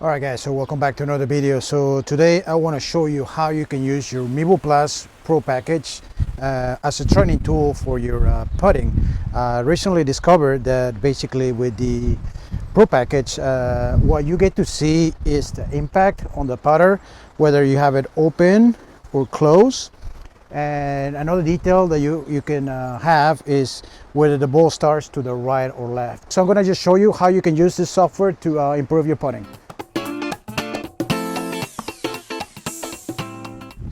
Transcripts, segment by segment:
Alright guys, so welcome back to another video. So today I want to show you how you can use your Mevo Plus Pro package as a training tool for your putting. Recently discovered that basically with the Pro package, what you get to see is the impact on the putter, whether you have it open or closed. And another detail that you can have is whether the ball starts to the right or left. So I'm going to just show you how you can use this software to improve your putting.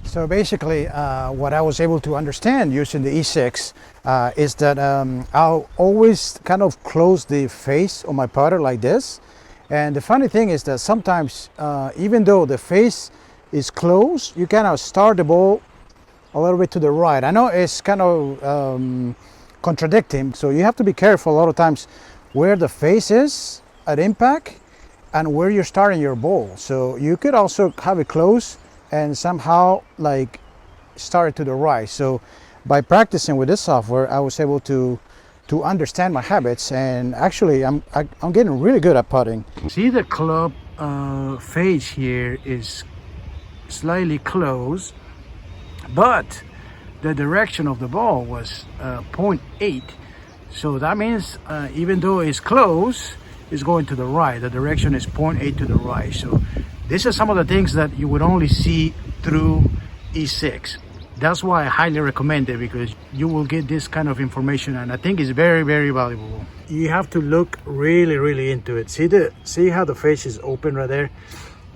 So basically, what I was able to understand using the E6 is that I'll always kind of close the face on my putter like this. And the funny thing is that sometimes, even though the face is closed, you kind of start the ball a little bit to the right. I know it's kind of contradicting, so you have to be careful a lot of times where the face is at impact and where you're starting your ball. So you could also have it closed and somehow like start it to the right. So by practicing with this software, I was able to understand my habits, and actually I'm getting really good at putting. See, the club face here is slightly closed, but the direction of the ball was 0.8. So that means even though it's close, it's going to the right. The direction is 0.8 to the right. So these are some of the things that you would only see through E6. That's why I highly recommend it, because you will get this kind of information, and I think it's very, very valuable. You have to look really, really into it. See how the face is open right there,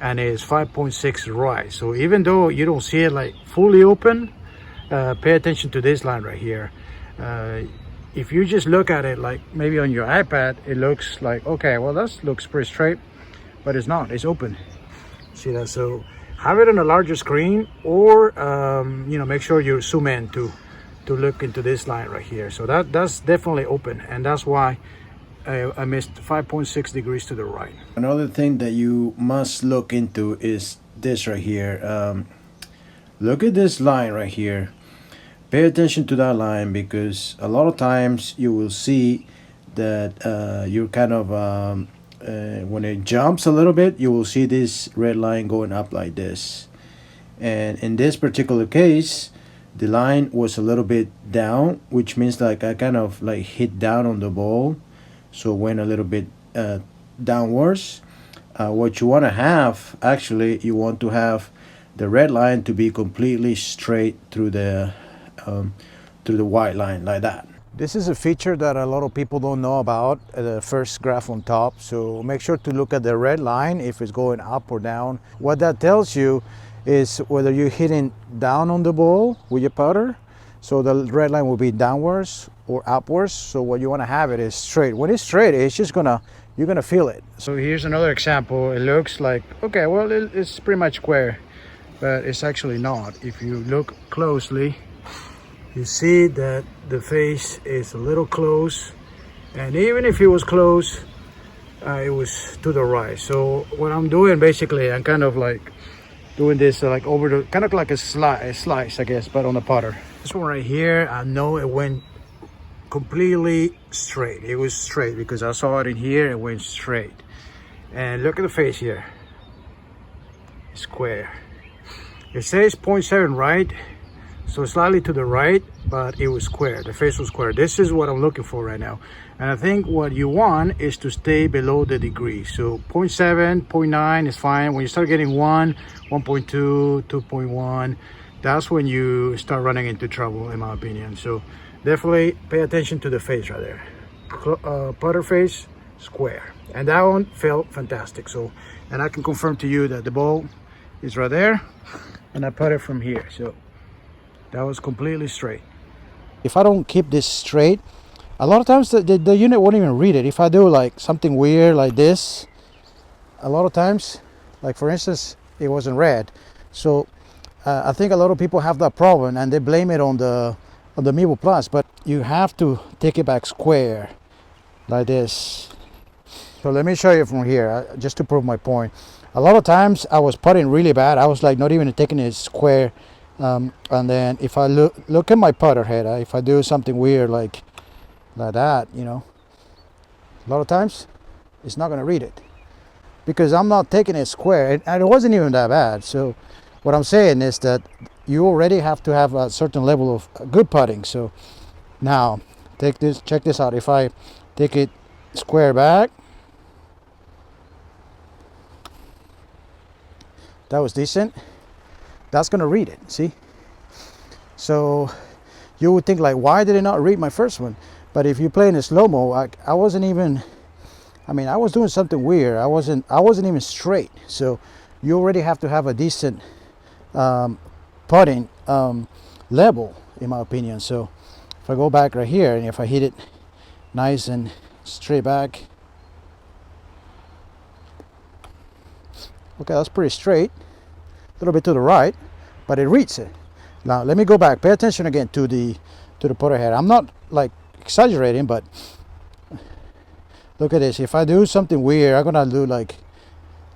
and it's 5.6 right. So even though you don't see it like fully open, pay attention to this line right here. If you just look at it like maybe on your iPad, it looks like, okay, well, that looks pretty straight, but it's not, it's open. See that? So have it on a larger screen, or make sure you zoom in to look into this line right here. So that's definitely open, and that's why I missed 5.6 degrees to the right. Another thing that you must look into is this right here. Look at this line right here. Pay attention to that line, because a lot of times you will see that you're kind of when it jumps a little bit, you will see this red line going up like this. And in this particular case, the line was a little bit down, which means like I kind of like hit down on the ball, so it went a little bit downwards. What you want to have, actually, you want to have the red line to be completely straight through the white line like that. This is a feature that a lot of people don't know about, the first graph on top. So make sure to look at the red line if it's going up or down. What that tells you is whether you're hitting down on the ball with your putter. So the red line will be downwards or upwards. So what you want to have it is straight. When it's straight, it's just you're gonna feel it. So here's another example. It looks like, okay, well, it's pretty much square, but it's actually not. If you look closely, you see that the face is a little close, and even if it was close, it was to the right. So what I'm doing, basically, I'm kind of like doing this like over the, kind of like a slice, I guess, but on the putter. This one right here, I know it went completely straight. It was straight because I saw it in here. It went straight. And look at the face here, square. It says 0.7 right, so slightly to the right, but it was square. The face was square. This is what I'm looking for right now. And I think what you want is to stay below the degree. So 0.7, 0.9 is fine. When you start getting 1, 1.2, 2.1, that's when you start running into trouble, in my opinion. So definitely pay attention to the face right there. Putter face, square. And that one felt fantastic. So, and I can confirm to you that the ball is right there, and I put it from here. So that was completely straight. If I don't keep this straight, a lot of times the unit won't even read it. If I do like something weird like this, a lot of times, like for instance, it wasn't red. So I think a lot of people have that problem, and they blame it on the Mevo Plus, but you have to take it back square like this. So let me show you from here, just to prove my point. A lot of times I was putting really bad. I was like not even taking it square. And then if I look at my putter head, if I do something weird like that, a lot of times it's not going to read it. because I'm not taking it square, and it wasn't even that bad. So what I'm saying is that you already have to have a certain level of good putting. So now take this, check this out. If I take it square back, that was decent. That's gonna read it, see? So you would think like, why did it not read my first one? But if you play in a slow-mo, I wasn't even, I mean, I was doing something weird. I wasn't even straight. So you already have to have a decent putting level, in my opinion. So if I go back right here, and if I hit it nice and straight back, okay, that's pretty straight. A little bit to the right, but it reads it. Now let me go back. Pay attention again to the putter head. I'm not like exaggerating, but look at this. If I do something weird, I'm gonna do like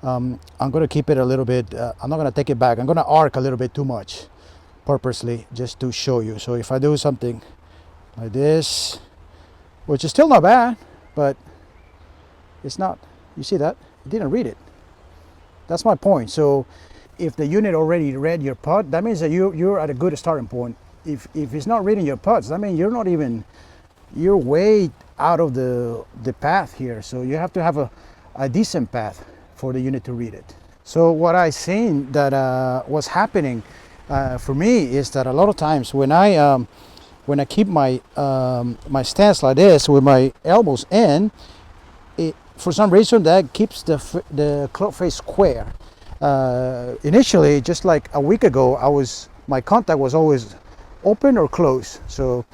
I'm gonna keep it a little bit. I'm not gonna take it back. I'm gonna arc a little bit too much, purposely, just to show you. So if I do something like this, which is still not bad, but it's not. You see that? It didn't read it. That's my point. So if the unit already read your putt, that means that you're at a good starting point. If it's not reading your putts, I mean, you're way out of the path here. So you have to have a decent path for the unit to read it. So what I seen that was happening for me is that a lot of times when I keep my my stance like this with my elbows in, for some reason that keeps the club face square. Initially, just like a week ago, my contact was always open or closed. So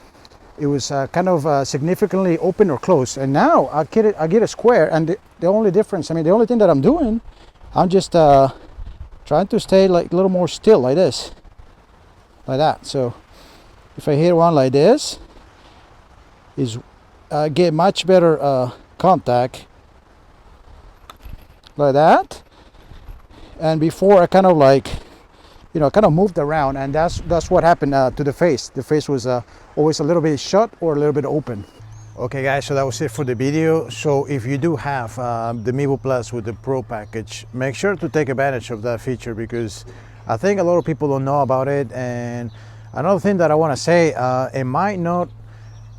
it was kind of significantly open or closed. And now I get it square. And the only difference, I mean, the only thing that I'm doing, I'm just trying to stay like a little more still, like this, like that. So if I hit one like this, I get much better contact, like that. And before I kind of like, kind of moved around, and that's what happened to the face. The face was always a little bit shut or a little bit open. Okay guys, so that was it for the video. So if you do have the Mevo Plus with the Pro package, make sure to take advantage of that feature, because I think a lot of people don't know about it. And another thing that I want to say, it might not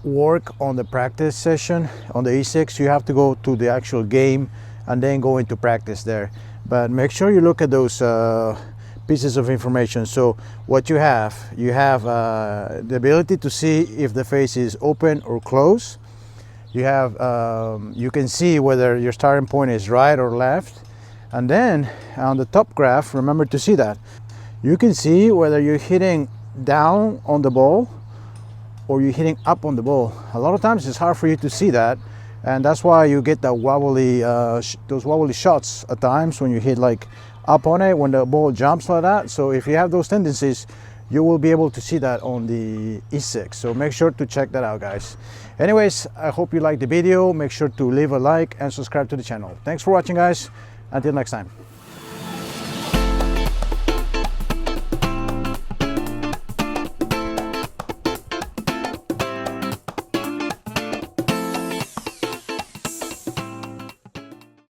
work on the practice session on the E6. You have to go to the actual game and then go into practice there. But make sure you look at those pieces of information. So what you have the ability to see if the face is open or closed. You have you can see whether your starting point is right or left. And then on the top graph, remember to see that you can see whether you're hitting down on the ball or you're hitting up on the ball. A lot of times it's hard for you to see that, and that's why you get that wobbly those wobbly shots at times when you hit like up on it, when the ball jumps like that. So if you have those tendencies, you will be able to see that on the E6. So make sure to check that out, guys. Anyways, I hope you liked the video. Make sure to leave a like and subscribe to the channel. Thanks for watching, guys. Until next time.